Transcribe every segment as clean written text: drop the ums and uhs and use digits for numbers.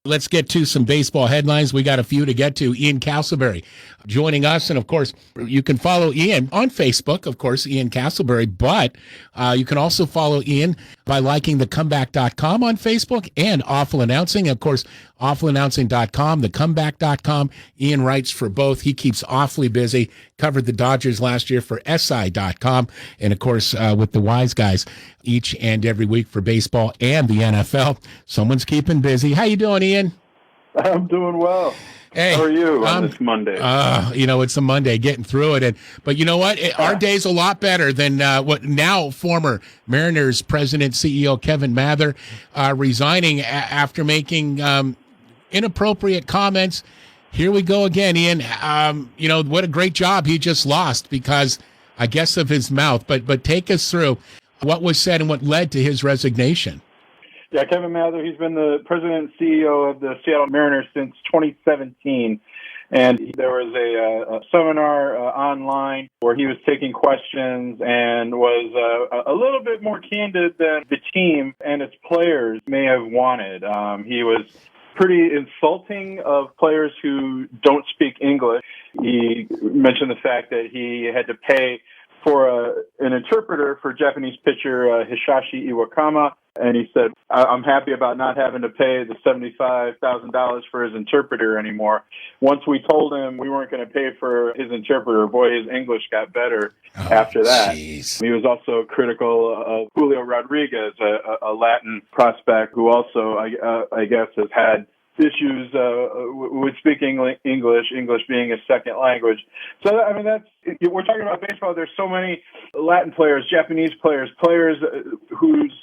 Let's get to some baseball headlines. We got a few to get to. Ian Castleberry joining us. And, of course, you can follow Ian on Facebook, of course, Ian Castleberry. But you can also follow Ian by liking thecomeback.com on Facebook and Awful Announcing. Of course, awfulannouncing.com, thecomeback.com. Ian writes for both. He keeps awfully busy. Covered the Dodgers last year for SI.com. And, of course, with the Wise Guys each and every week for baseball and the NFL. Someone's keeping busy. How you doing, Ian? I'm doing well. Hey, how are you on this Monday? It's a Monday, getting through it. But you know what? Our day's a lot better than what now former Mariners president, CEO Kevin Mather resigning after making inappropriate comments. Here we go again, Ian. What a great job he just lost because, I guess, of his mouth. But take us through what was said and what led to his resignation. Yeah, Kevin Mather, he's been the president and CEO of the Seattle Mariners since 2017. And there was a seminar online where he was taking questions and was a little bit more candid than the team and its players may have wanted. He was pretty insulting of players who don't speak English. He mentioned the fact that he had to pay for an interpreter for Japanese pitcher Hisashi Iwakama. And he said, I'm happy about not having to pay the $75,000 for his interpreter anymore. Once we told him we weren't going to pay for his interpreter, boy, his English got better after that. Geez. He was also critical of Julio Rodriguez, a Latin prospect who also, I guess, has had issues with speaking English being a second language. So, I mean, we're talking about baseball. There's so many Latin players, Japanese players whose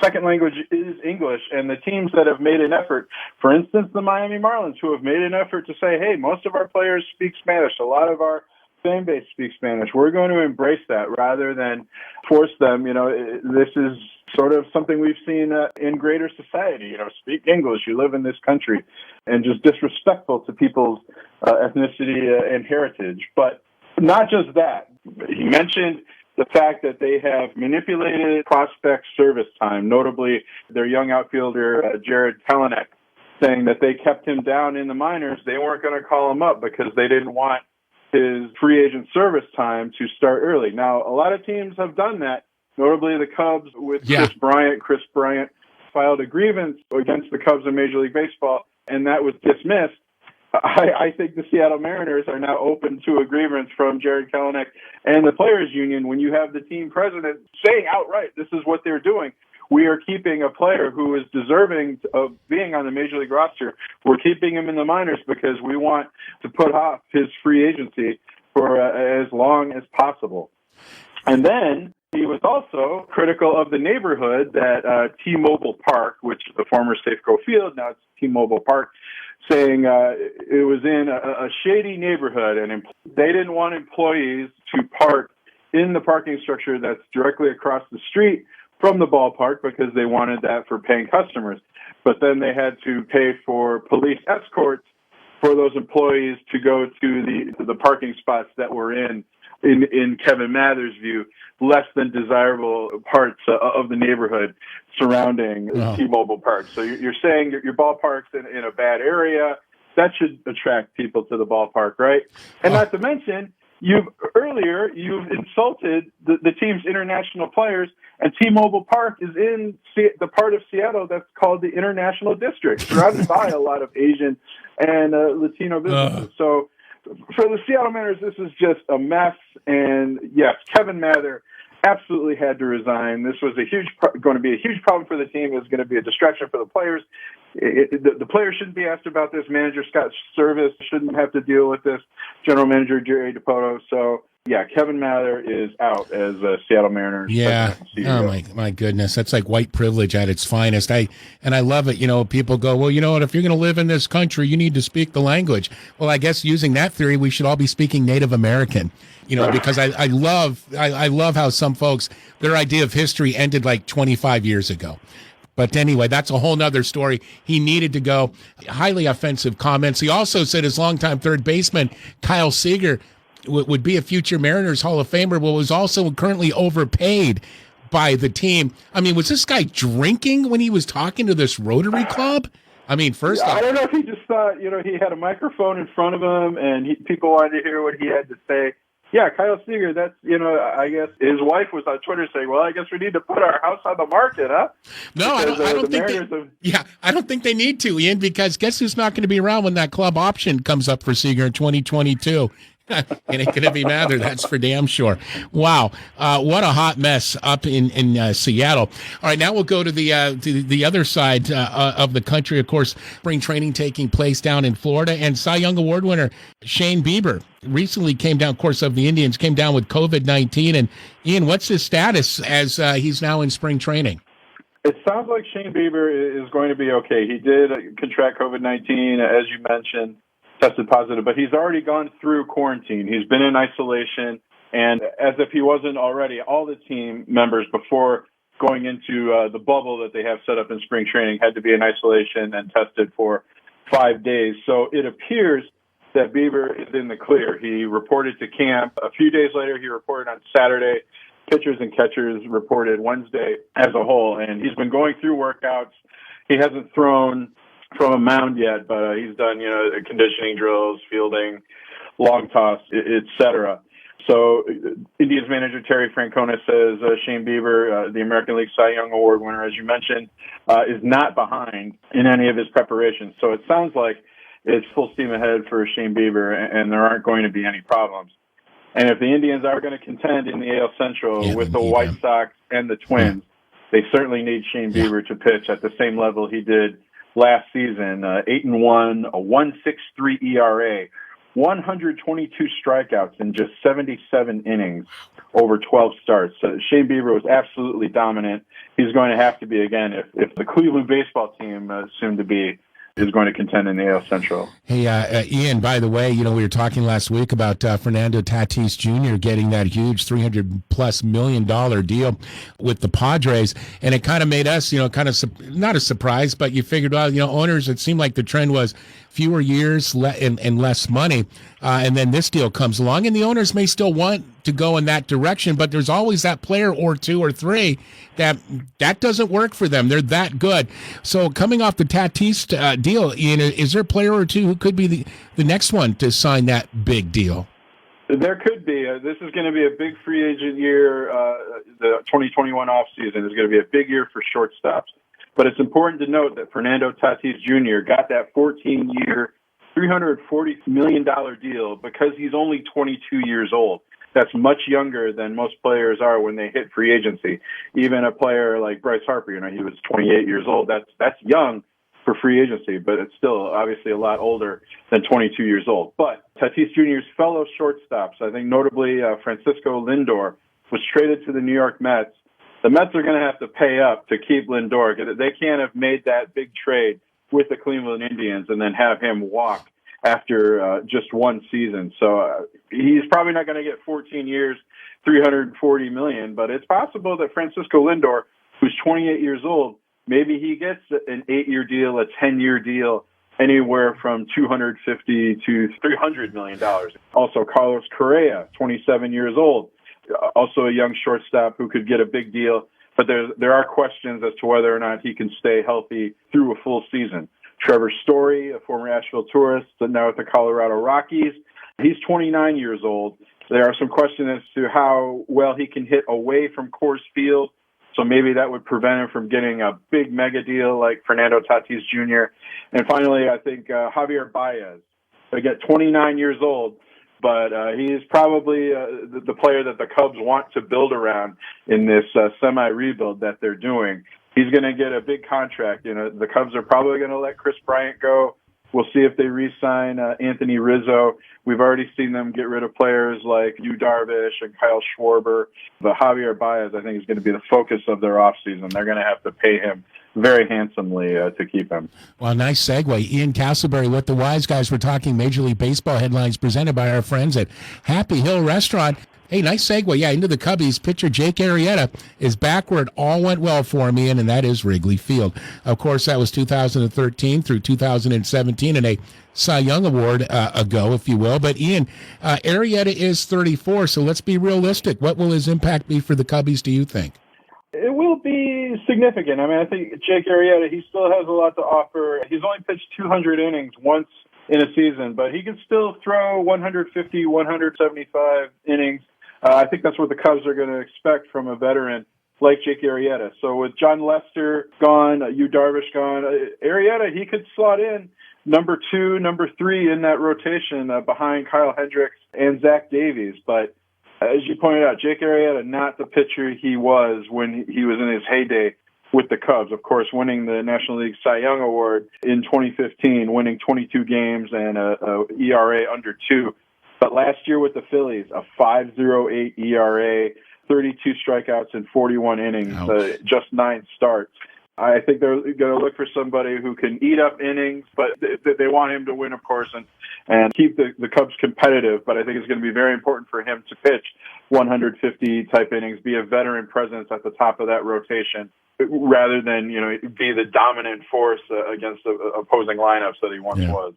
second language is English, and the teams that have made an effort, for instance, the Miami Marlins, who have made an effort to say, hey, most of our players speak Spanish. A lot of our fan base speaks Spanish. We're going to embrace that rather than force them. This is sort of something we've seen in greater society. Speak English. You live in this country, and just disrespectful to people's ethnicity and heritage. But not just that. He mentioned the fact that they have manipulated prospect service time, notably their young outfielder, Jared Kelenic, saying that they kept him down in the minors. They weren't going to call him up because they didn't want his free agent service time to start early. Now, a lot of teams have done that, notably the Cubs with Chris Bryant. Chris Bryant filed a grievance against the Cubs in Major League Baseball, and that was dismissed. I think the Seattle Mariners are now open to a grievance from Jared Kelenic and the Players Union when you have the team president saying outright, this is what they're doing. We are keeping a player who is deserving of being on the Major League roster. We're keeping him in the minors because we want to put off his free agency for as long as possible. And then he was also critical of the neighborhood that T-Mobile Park, which is the former Safeco Field, now it's T-Mobile Park, saying it was in a shady neighborhood, and they didn't want employees to park in the parking structure that's directly across the street from the ballpark because they wanted that for paying customers. But then they had to pay for police escorts for those employees to go to the parking spots that were in Kevin Mather's view, less than desirable parts of the neighborhood surrounding T-Mobile Park. So you're saying your ballpark's in a bad area. That should attract people to the ballpark, right? And not to mention, you've insulted the team's international players, and T-Mobile Park is in the part of Seattle that's called the International District, surrounded by a lot of Asian and Latino businesses. So for the Seattle Mariners, this is just a mess. And yes, Kevin Mather absolutely had to resign. This was going to be a huge problem for the team. It was going to be a distraction for the players. The players shouldn't be asked about this. Manager Scott Service shouldn't have to deal with this. General Manager Jerry DiPoto. So yeah, Kevin Mather is out as a Seattle Mariners. Yeah. Oh my goodness. That's like white privilege at its finest. I love it. People go, well, you know what, if you're going to live in this country, you need to speak the language. Well, I guess using that theory, we should all be speaking Native American, because I love how some folks, their idea of history ended like 25 years ago. But anyway, that's a whole nother story. He needed to go. Highly offensive comments. He also said his longtime third baseman, Kyle Seager, would be a future Mariners Hall of Famer, but was also currently overpaid by the team. I mean, was this guy drinking when he was talking to this Rotary Club? I mean, first I off, don't know if he just thought, he had a microphone in front of him and people wanted to hear what he had to say. Yeah, Kyle Seager, that's, I guess his wife was on Twitter saying, well, I guess we need to put our house on the market, huh? no, I don't think I don't think they need to, Ian, because guess who's not going to be around when that club option comes up for Seager in 2022? And it's going to be Mather, that's for damn sure. Wow, what a hot mess up in Seattle. All right, now we'll go to the other side of the country. Of course, spring training taking place down in Florida, and Cy Young Award winner Shane Bieber recently came down. Of course, of the Indians came down with COVID-19. And Ian, what's his status as he's now in spring training? It sounds like Shane Bieber is going to be okay. He did contract COVID-19, as you mentioned. Tested positive, but he's already gone through quarantine. He's been in isolation, and as if he wasn't already, all the team members before going into the bubble that they have set up in spring training had to be in isolation and tested for 5 days. So it appears that Bieber is in the clear. He reported to camp. A few days later, he reported on Saturday. Pitchers and catchers reported Wednesday as a whole, and he's been going through workouts. He hasn't thrown from a mound yet, but he's done, conditioning drills, fielding, long toss, etc. So Indians manager Terry Francona says Shane Bieber, the American League Cy Young Award winner, as you mentioned, is not behind in any of his preparations. So it sounds like it's full steam ahead for Shane Bieber, and there aren't going to be any problems. And if the Indians are going to contend in the AL Central with the White Sox and the Twins, they certainly need Shane Bieber to pitch at the same level he did last season, 8-1, a 1.63 ERA, 122 strikeouts in just 77 innings over 12 starts. So Shane Bieber was absolutely dominant. He's going to have to be again if the Cleveland baseball team, soon to be, is going to contend in the AL Central. Hey, Ian, by the way, we were talking last week about Fernando Tatis Jr. getting that huge $300+ million deal with the Padres, and it kind of made us, kind of not a surprise, but you figured, well, owners, it seemed like the trend was fewer years and less money, and then this deal comes along, and the owners may still want to go in that direction, but there's always that player or two or three that doesn't work for them. They're that good. So coming off the Tatis deal, Ian, is there a player or two who could be the next one to sign that big deal? There could be. This is going to be a big free agent year. The 2021 offseason is going to be a big year for shortstops. But it's important to note that Fernando Tatis Jr. got that 14-year, $340 million deal because he's only 22 years old. That's much younger than most players are when they hit free agency. Even a player like Bryce Harper, he was 28 years old. That's young for free agency, but it's still obviously a lot older than 22 years old. But Tatis Jr.'s fellow shortstops, I think notably Francisco Lindor, was traded to the New York Mets. The Mets are going to have to pay up to keep Lindor. They can't have made that big trade with the Cleveland Indians and then have him walk after just one season. So he's probably not going to get 14 years, $340 million, but it's possible that Francisco Lindor, who's 28 years old, maybe he gets an 8-year deal, a 10-year deal, anywhere from $250 to $300 million. Also, Carlos Correa, 27 years old, also a young shortstop who could get a big deal, but there are questions as to whether or not he can stay healthy through a full season. Trevor Story, a former Asheville tourist, but now with the Colorado Rockies, he's 29 years old. There are some questions as to how well he can hit away from Coors Field, so maybe that would prevent him from getting a big mega deal like Fernando Tatis Jr. And finally, I think Javier Baez, again, 29 years old, but he's probably the player that the Cubs want to build around in this semi-rebuild that they're doing. He's going to get a big contract. The Cubs are probably going to let Chris Bryant go. We'll see if they re-sign Anthony Rizzo. We've already seen them get rid of players like Yu Darvish and Kyle Schwarber. But Javier Baez, I think, is going to be the focus of their offseason. They're going to have to pay him very handsomely to keep him. Well, nice segue. Ian Castleberry with the Wise Guys. We're talking Major League Baseball headlines presented by our friends at Happy Hill Restaurant. Hey, nice segue. Yeah, into the Cubbies. Pitcher Jake Arrieta is back where it all went well for him, Ian, and that is Wrigley Field. Of course, that was 2013 through 2017 and a Cy Young Award ago, if you will. But, Ian, Arrieta is 34, so let's be realistic. What will his impact be for the Cubbies, do you think? It will be significant. significant. I mean, I think Jake Arrieta, he still has a lot to offer. He's only pitched 200 innings once in a season, but he can still throw 150, 175 innings. I think that's what the Cubs are going to expect from a veteran like Jake Arrieta. So with John Lester gone, Yu Darvish gone, Arrieta, he could slot in number 2, number 3 in that rotation behind Kyle Hendricks and Zach Davies. But as you pointed out, Jake Arrieta, not the pitcher he was when he was in his heyday with the Cubs. Of course, winning the National League Cy Young Award in 2015, winning 22 games and a ERA under 2. But last year with the Phillies, a 5.08 ERA, 32 strikeouts in 41 innings, just 9 starts. I think they're going to look for somebody who can eat up innings, but they want him to win, of course, and keep the Cubs competitive. But I think it's going to be very important for him to pitch 150 type innings, be a veteran presence at the top of that rotation, rather than be the dominant force against the opposing lineups that he once was.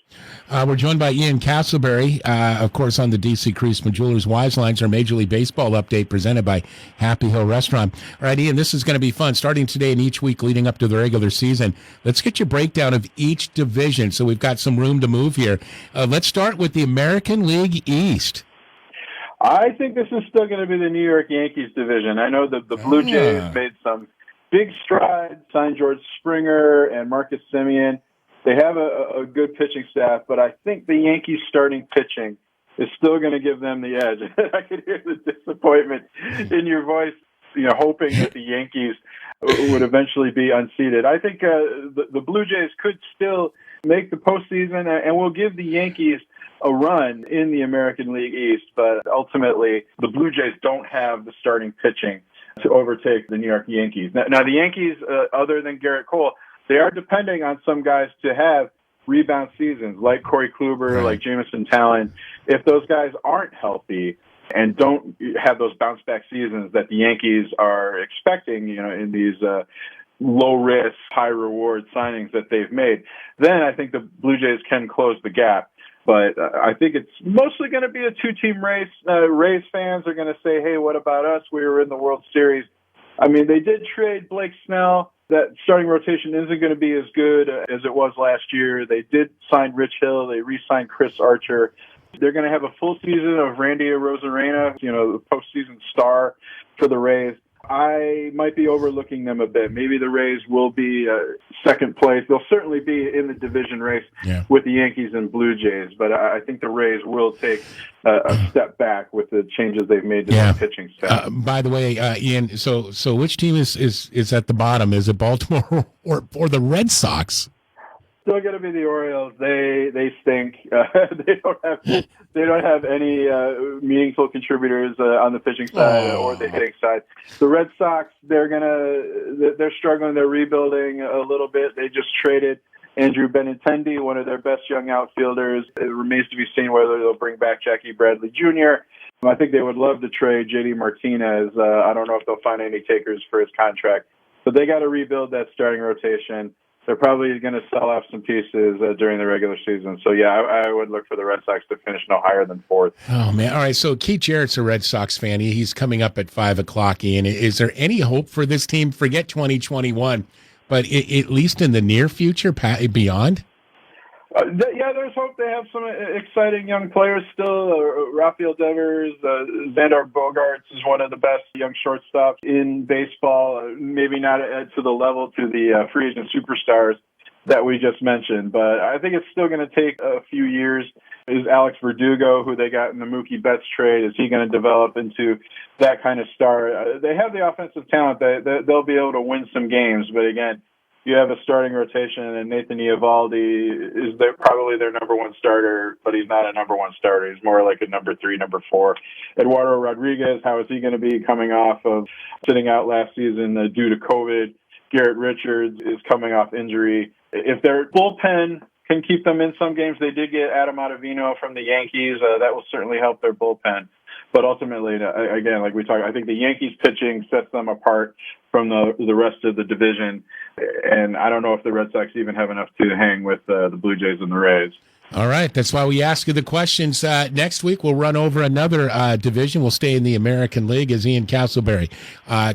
We're joined by Ian Castleberry, of course, on the DC Creasman Jewelers Wise Lines, our Major League Baseball update presented by Happy Hill Restaurant. All right, Ian, this is going to be fun. Starting today and each week leading up to the regular season, let's get your breakdown of each division. So we've got some room to move here. Let's start with the American League East. I think this is still going to be the New York Yankees division. I know that the Blue Jays made some big strides, signed George Springer and Marcus Semien. They have a good pitching staff, but I think the Yankees starting pitching is still going to give them the edge. I could hear the disappointment in your voice, hoping that the Yankees would eventually be unseated. I think the Blue Jays could still make the postseason, and will give the Yankees a run in the American League East, but ultimately the Blue Jays don't have the starting pitching to overtake the New York Yankees. Now the Yankees, other than Garrett Cole, they are depending on some guys to have rebound seasons, like Corey Kluber, like Jameson Talon. If those guys aren't healthy and don't have those bounce back seasons that the Yankees are expecting, in these low risk, high reward signings that they've made, then I think the Blue Jays can close the gap. But I think it's mostly going to be a 2-team race. Rays fans are going to say, hey, what about us? We were in the World Series. I mean, they did trade Blake Snell. That starting rotation isn't going to be as good as it was last year. They did sign Rich Hill. They re-signed Chris Archer. They're going to have a full season of Randy Arozarena, the postseason star for the Rays. I might be overlooking them a bit. Maybe the Rays will be second place. They'll certainly be in the division race with the Yankees and Blue Jays, but I think the Rays will take a step back with the changes they've made to their pitching staff. By the way, Ian, so which team is at the bottom? Is it Baltimore or the Red Sox? Still going to be the Orioles. They stink. They don't have any meaningful contributors on the pitching side or the hitting side. The Red Sox, they're struggling. They're rebuilding a little bit. They just traded Andrew Benintendi, one of their best young outfielders. It remains to be seen whether they'll bring back Jackie Bradley Jr. I think they would love to trade JD Martinez. I don't know if they'll find any takers for his contract, but they got to rebuild that starting rotation. They're probably going to sell off some pieces during the regular season. So, I would look for the Red Sox to finish no higher than 4th. Oh, man. All right, so Keith Jarrett's a Red Sox fan. He's coming up at 5 o'clock, Ian. Is there any hope for this team? Forget 2021, but at least in the near future, beyond? There's hope. They have some exciting young players still. Rafael Devers, Xander Bogaerts is one of the best young shortstops in baseball. Maybe not to the level to the free agent superstars that we just mentioned, but I think it's still going to take a few years. Is Alex Verdugo, who they got in the Mookie Betts trade, is he going to develop into that kind of star? They have the offensive talent. They'll be able to win some games, but again, you have a starting rotation, and Nathan Eovaldi is probably their number one starter, but he's not a number one starter. He's more like a number 3, number 4. Eduardo Rodriguez, how is he going to be coming off of sitting out last season due to COVID? Garrett Richards is coming off injury. If their bullpen can keep them in some games, they did get Adam Ottavino from the Yankees. That will certainly help their bullpen. But ultimately, again, like we talked, I think the Yankees pitching sets them apart from the rest of the division. And I don't know if the Red Sox even have enough to hang with the Blue Jays and the Rays. All right. That's why we ask you the questions. Next week, we'll run over another division. We'll stay in the American League as Ian Castleberry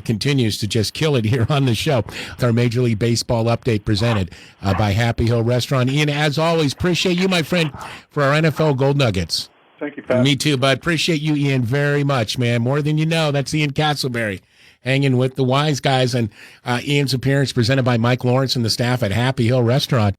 continues to just kill it here on the show with our Major League Baseball update presented by Happy Hill Restaurant. Ian, as always, appreciate you, my friend, for our NFL Gold Nuggets. Thank you, Pat. Me too, bud. Appreciate you, Ian, very much, man. More than you know. That's Ian Castleberry hanging with the wise guys. And Ian's appearance presented by Mike Lawrence and the staff at Happy Hill Restaurant.